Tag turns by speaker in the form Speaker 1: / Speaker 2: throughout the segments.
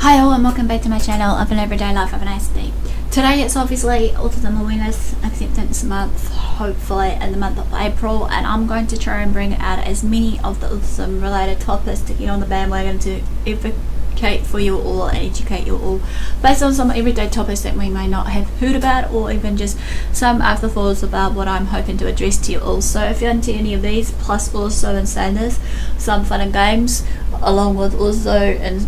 Speaker 1: Hi all and welcome back to my channel of an everyday life of an ASD. Today it's obviously Autism Awareness Acceptance Month, hopefully in the month of April, and I'm going to try and bring out as many of the autism related topics to get on the bandwagon to advocate for you all and educate you all based on some everyday topics that we may not have heard about, or even just some afterthoughts about what I'm hoping to address to you all. So if you're into any of these, plus also in saying this, some fun and games along with also and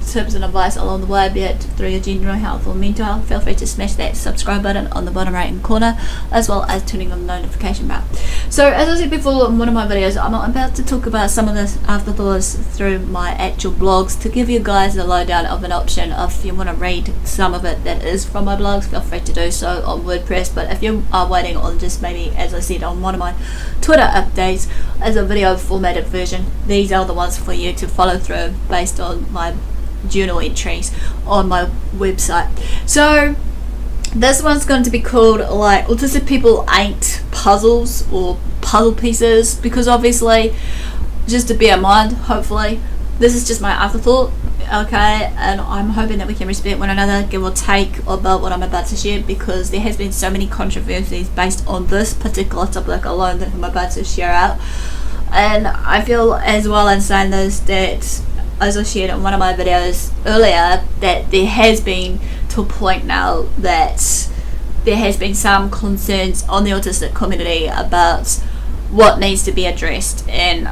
Speaker 1: tips and advice along the way, be it through your general health or mental health, feel free to smash that subscribe button on the bottom right hand corner, as well as turning on the notification bell. So as I said before in one of my videos, I'm about to talk about some of this afterthoughts through my actual blogs to give you guys the lowdown of an option. If you want to read some of it that is from my blogs, feel free to do so on WordPress, but if you are waiting on just maybe, as I said, on one of my Twitter updates as a video formatted version, these are the ones for you to follow through based on my journal entries on my website. So this one's going to be called like autistic people ain't puzzles or puzzle pieces, because obviously, just to bear in mind, hopefully this is just my afterthought, okay, and I'm hoping that we can respect one another, give or take about what I'm about to share, because there has been so many controversies based on this particular topic alone that I'm about to share out. And I feel as well in saying this that, as I shared in one of my videos earlier, that there has been to a point now that there has been some concerns on the autistic community about what needs to be addressed, and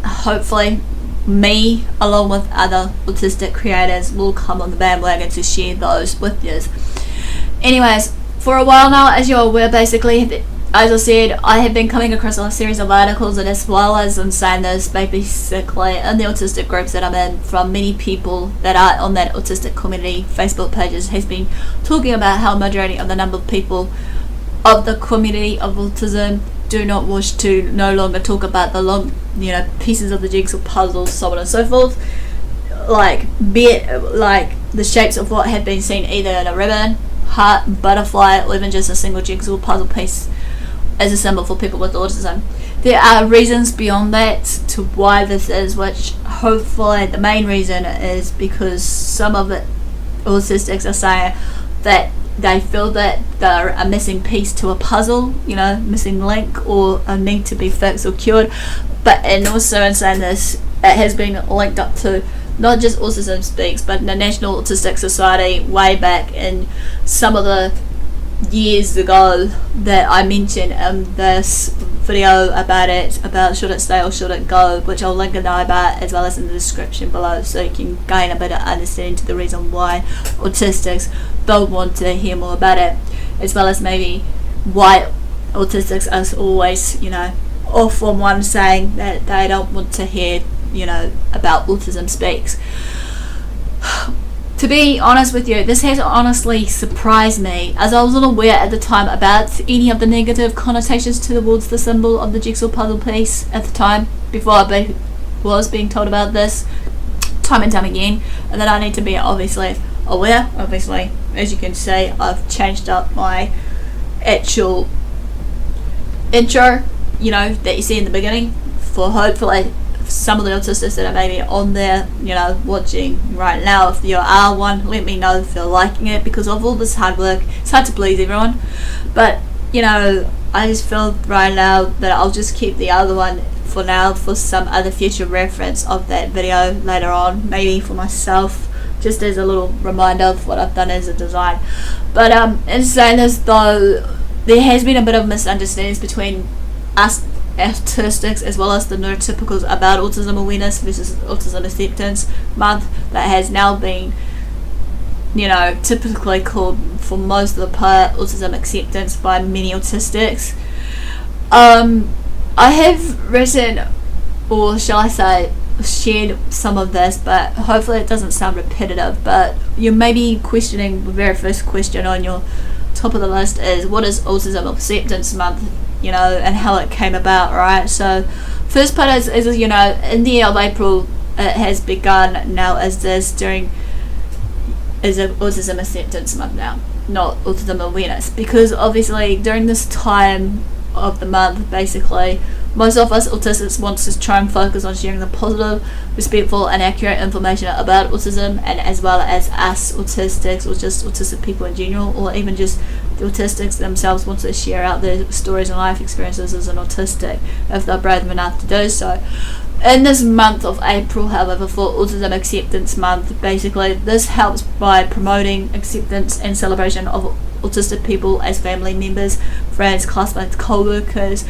Speaker 1: hopefully me along with other autistic creators will come on the bandwagon to share those with you. Anyways, for a while now, as you're aware, basically, as I said, I have been coming across a series of articles, and as well as in saying this, basically in the autistic groups that I'm in, from many people that are on that autistic community Facebook pages, has been talking about how majority of the number of people of the community of autism do not wish to no longer talk about the long, pieces of the jigsaw puzzle, so on and so forth, like be it like the shapes of what have been seen either in a ribbon, heart, butterfly, or even just a single jigsaw puzzle piece as a symbol for people with autism. There are reasons beyond that to why this is, which hopefully the main reason is because some of the autistics are saying that they feel that they're a missing piece to a puzzle, missing link, or a need to be fixed or cured. And also in saying this, it has been linked up to not just Autism Speaks, but the National Autistic Society way back in some of the years ago that I mentioned in this video about should it stay or should it go, which I'll link in the about as well as in the description below, so you can gain a bit of understanding to the reason why autistics don't want to hear more about it, as well as maybe why autistics are always off on one saying that they don't want to hear about Autism Speaks. To be honest with you, this has honestly surprised me, as I wasn't aware at the time about any of the negative connotations towards the symbol of the jigsaw puzzle piece at the time, before I was being told about this time and time again, and that I need to be obviously aware. Obviously, as you can see, I've changed up my actual intro, that you see in the beginning, for hopefully some of the autistics that are maybe on there, watching right now. If you are one, let me know if you're liking it, because of all this hard work, it's hard to please everyone. But I just feel right now that I'll just keep the other one for now for some other future reference of that video later on, maybe for myself, just as a little reminder of what I've done as a design. But in saying this though, there has been a bit of misunderstandings between us Autistics as well as the neurotypicals about Autism Awareness versus Autism Acceptance Month, that has now been typically called, for most of the part, Autism Acceptance by many autistics. I have written, or shall I say shared, some of this, but hopefully it doesn't sound repetitive. But you may be questioning, the very first question on your top of the list is, what is Autism Acceptance Month, and how it came about, right? So first part is in the year of April, it has begun now as this during is a Autism Acceptance Month now, not Autism Awareness, because obviously during this time of the month, basically Most of us autistics want to try and focus on sharing the positive, respectful and accurate information about autism, and as well as us autistics, or just autistic people in general, or even just the autistics themselves want to share out their stories and life experiences as an autistic if they're brave enough to do so. In this month of April, however, for Autism Acceptance Month, basically this helps by promoting acceptance and celebration of autistic people as family members, friends, classmates, co-workers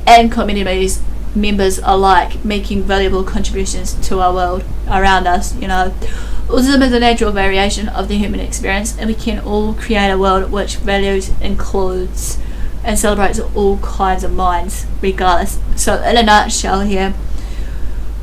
Speaker 1: and community members alike, making valuable contributions to our world around us. Autism is a natural variation of the human experience, and we can all create a world which values, includes and celebrates all kinds of minds regardless. So in a nutshell here,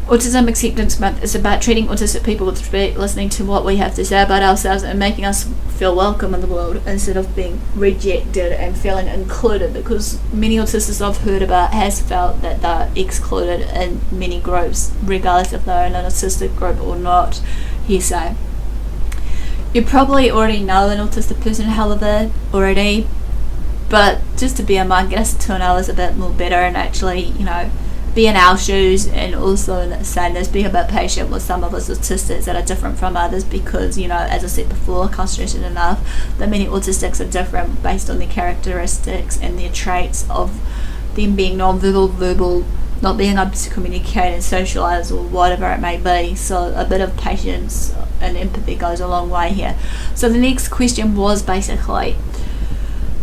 Speaker 1: Autism Acceptance Month is about treating autistic people with respect, listening to what we have to say about ourselves and making us feel welcome in the world instead of being rejected and feeling included, because many autistics I've heard about has felt that they're excluded in many groups regardless if they're in an autistic group or not. Hearsay. You probably already know an autistic person, however, already, but just to be among us to know us a bit more better and actually, be in our shoes, and also in the same as being a bit patient with some of us autistics that are different from others, because as I said before, I can't stress it enough that many autistics are different based on their characteristics and their traits of them being non-verbal, verbal, not being able to communicate and socialise or whatever it may be. So a bit of patience and empathy goes a long way here. So the next question was basically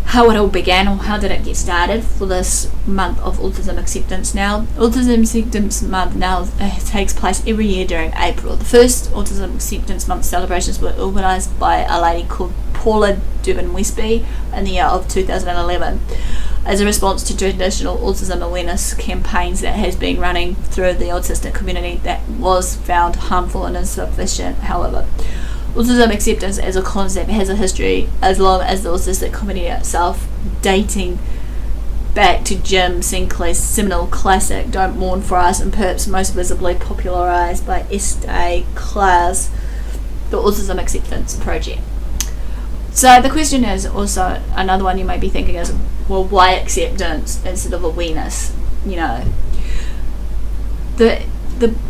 Speaker 1: how it all began, or how did it get started for this month of Autism Acceptance. Now, Autism Acceptance Month now takes place every year during April. The first Autism Acceptance Month celebrations were organised by a lady called Paula Dubin-Westby in the year of 2011 as a response to traditional autism awareness campaigns that has been running through the autistic community that was found harmful and insufficient. However, autism acceptance as a concept has a history as long as the autistic community itself, dating back to Jim Sinclair's seminal classic Don't Mourn for Us, and perhaps most visibly popularised by Aspie Answers, the Autism Acceptance Project. So the question is also, another one you may be thinking is, well, why acceptance instead of awareness? The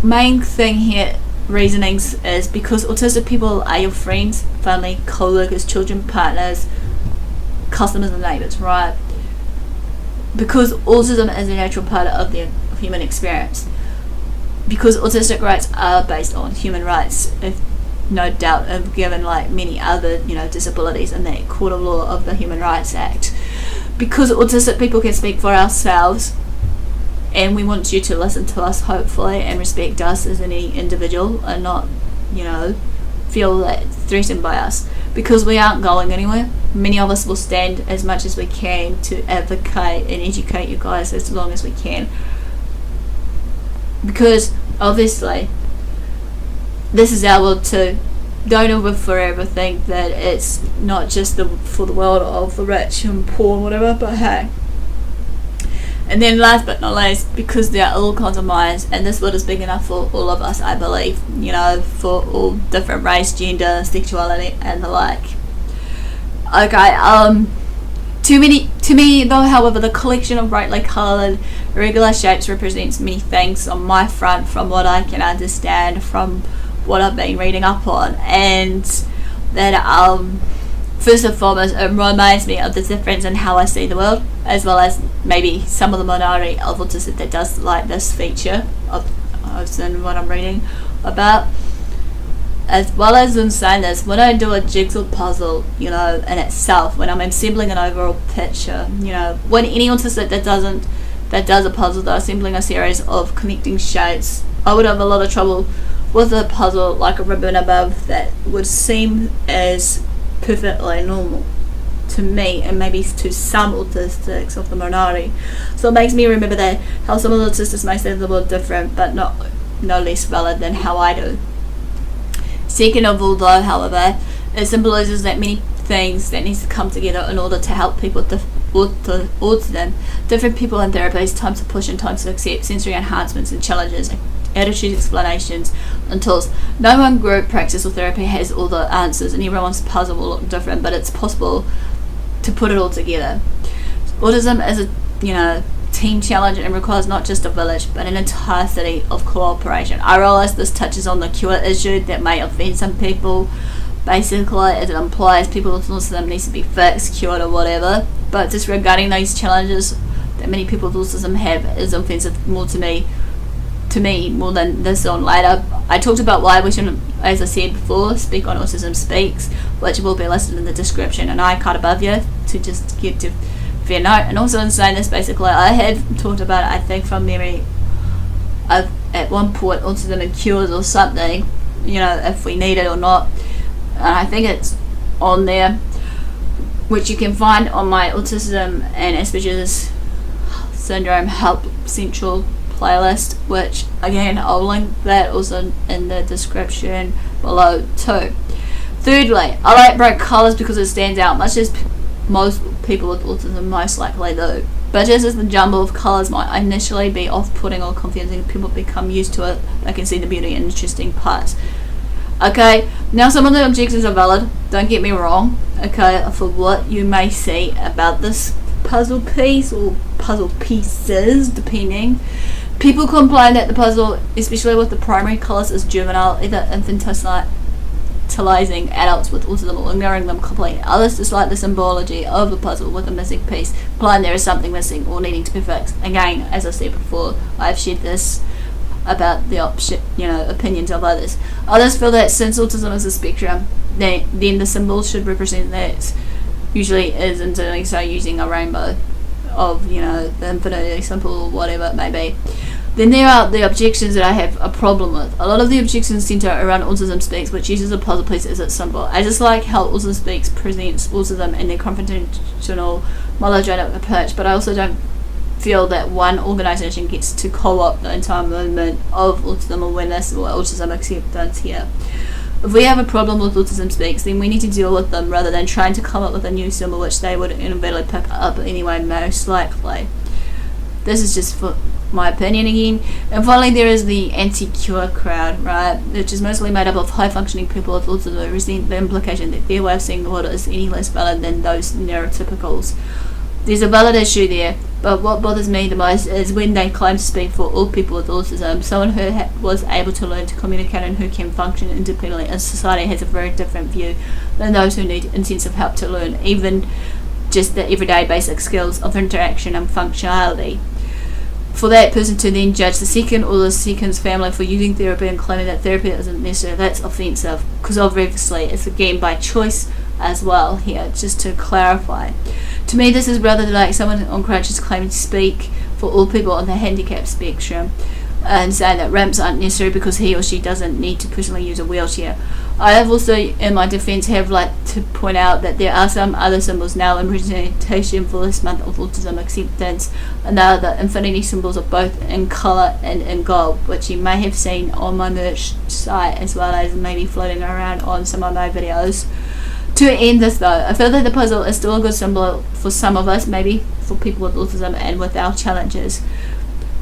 Speaker 1: main thing here, reasonings, is because autistic people are your friends, family, co-workers, children, partners, customers and neighbours, right? Because autism is a natural part of the human experience. Because autistic rights are based on human rights, if no doubt, and given like many other disabilities in the Court of Law of the Human Rights Act. Because autistic people can speak for ourselves, and we want you to listen to us, hopefully, and respect us as any individual, and not feel that threatened by us, because we aren't going anywhere. Many of us will stand as much as we can to advocate and educate you guys as long as we can, because obviously this is our world too. Don't ever forever think that it's not just for the world of the rich and poor and whatever, but hey. And then last but not least, because there are all kinds of minds, and this world is big enough for all of us, I believe, for all different race, gender, sexuality and the like. Okay, to me though, however, the collection of brightly coloured irregular shapes represents many things on my front, from what I can understand, from what I've been reading up on, and that first and foremost, it reminds me of the difference in how I see the world, as well as maybe some of the minority of autistic that does like this feature of what I'm reading about. As well as in saying this, when I do a jigsaw puzzle, in itself, when I'm assembling an overall picture, when any autistic that does a puzzle, they're assembling a series of connecting shapes, I would have a lot of trouble with a puzzle like a ribbon above that would seem as perfectly normal to me, and maybe to some autistics of the minority. So it makes me remember that how some of the autistics may see the world different, but no less valid than how I do. Second of all though, however, it symbolises that many things that needs to come together in order to help people with autism. Different people in therapies, time to push and time to accept, sensory enhancements and challenges, attitude explanations and tools. No one group practice or therapy has all the answers, and everyone's puzzle will look different, but it's possible to put it all together. Autism is a team challenge and requires not just a village but an entire city of cooperation. I realise this touches on the cure issue that may offend some people. Basically, it implies people with autism needs to be fixed, cured, or whatever. But disregarding those challenges that many people with autism have is offensive more to me more than this on later. I talked about why we shouldn't, as I said before, speak on Autism Speaks, which will be listed in the description and icon above you to just get to fair note. And also in saying this, basically, I have talked about it, I think from memory, of at one point autism and cures or something, you know, if we need it or not. And I think it's on there, which you can find on my Autism and Asperger's Syndrome Help Central playlist, which again I'll link that also in the description below too. Thirdly, I like bright colours because it stands out, much as most people with autism most likely do. But just as the jumble of colours might initially be off-putting or confusing, people become used to it, they can see the beauty and interesting parts. Okay, now some of the objections are valid, don't get me wrong, okay, for what you may see about this puzzle piece or puzzle pieces, depending. People complain that the puzzle, especially with the primary colours, is juvenile, either infantilizing adults with autism or ignoring them completely. Others dislike the symbology of the puzzle with a missing piece, implying there is something missing or needing to be fixed. Again, as I said before, I've shared this about the opinions of others. Others feel that since autism is a spectrum, then the symbol should represent that. Usually is in doing so using a rainbow of, the infinity symbol or whatever it may be. Then there are the objections that I have a problem with. A lot of the objections centre around Autism Speaks, which uses a puzzle piece as its symbol. I just like how Autism Speaks presents autism in their confrontational, melodramatic approach, but I also don't feel that one organisation gets to co-opt the entire movement of autism awareness or autism acceptance here. If we have a problem with Autism Speaks, then we need to deal with them rather than trying to come up with a new symbol which they would inevitably pick up anyway, most likely. This is just for my opinion again. And finally, there is the anti-cure crowd, right, which is mostly made up of high-functioning people with autism who resent the implication that their way of seeing the world is any less valid than those neurotypicals. There's a valid issue there, but what bothers me the most is when they claim to speak for all people with autism. Someone who was able to learn to communicate and who can function independently in society has a very different view than those who need intensive help to learn, even just the everyday basic skills of interaction and functionality. For that person to then judge the second or the second's family for using therapy and claiming that therapy isn't necessary, that's offensive, because obviously it's again by choice as well here, just to clarify. To me, this is rather like someone on crutches claiming to speak for all people on the handicap spectrum and saying that ramps aren't necessary because he or she doesn't need to personally use a wheelchair. I have also, in my defence, to point out that there are some other symbols now in presentation for this month of autism acceptance, and they are the infinity symbols of both in colour and in gold, which you may have seen on my merch site as well as maybe floating around on some of my videos. To end this though, I feel that the puzzle is still a good symbol for some of us, maybe for people with autism and with our challenges,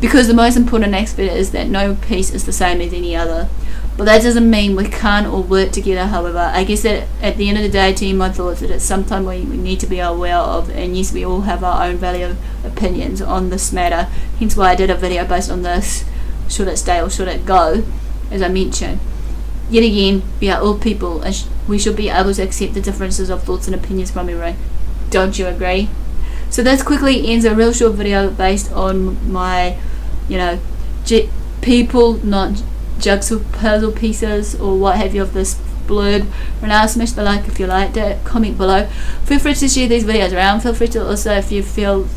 Speaker 1: because the most important aspect is that no piece is the same as any other. But that doesn't mean we can't all work together. However, I guess that at the end of the day, to my thoughts, that it's something we need to be aware of, and yes, we all have our own value opinions on this matter, hence why I did a video based on this, should it stay or should it go, as I mentioned. Yet again, we are all people and we should be able to accept the differences of thoughts and opinions from everyone. Don't you agree? So this quickly ends a real short video based on my, people, not jigsaw puzzle pieces or what have you of this blurb. Now smash the like if you liked it, comment below. Feel free to share these videos around. Feel free to also, if you feel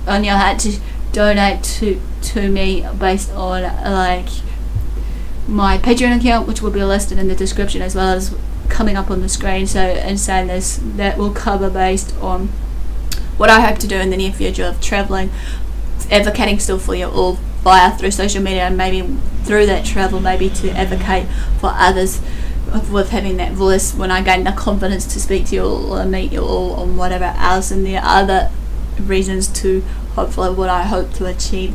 Speaker 1: on your heart, to donate to me based on my Patreon account, which will be listed in the description as well as coming up on the screen. So in saying this, that will cover based on what I hope to do in the near future of travelling, advocating still for you all through social media, and maybe through that travel maybe to advocate for others with having that voice when I gain the confidence to speak to you all or meet you all on whatever else. And there are other reasons to hopefully what I hope to achieve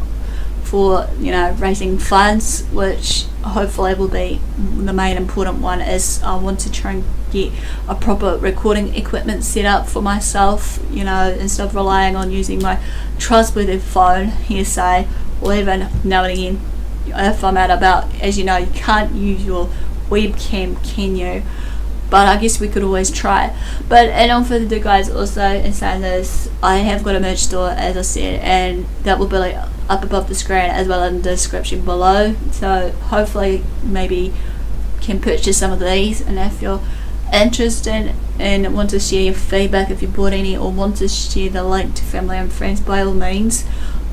Speaker 1: for, you know, raising funds, which hopefully will be the main important one. Is I want to try and get a proper recording equipment set up for myself, you know, instead of relying on using my trustworthy phone, hearsay, or even now and again if I'm out about. As you know, you can't use your webcam, can you? But I guess we could always try. But and on further ado, guys, also in saying this, I have got a merch store, as I said, and that will be like up above the screen as well in the description below. So hopefully maybe can purchase some of these, and if you're interested and want to share your feedback if you bought any, or want to share the link to family and friends, by all means,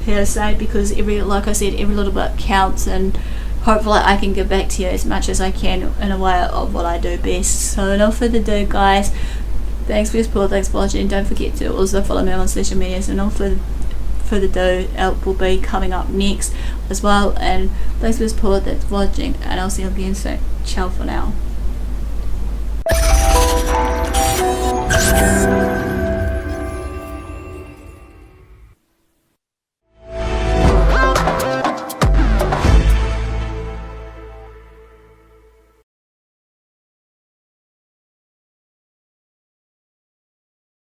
Speaker 1: hearsay, because like I said, every little bit counts, and hopefully I can give back to you as much as I can in a way of what I do best. So no further ado, guys, thanks for your support, thanks for watching. Don't forget to also follow me on social medias, and no further ado, it will be coming up next as well. And thanks for your support, thanks for watching, and I'll see you again soon. Ciao for now.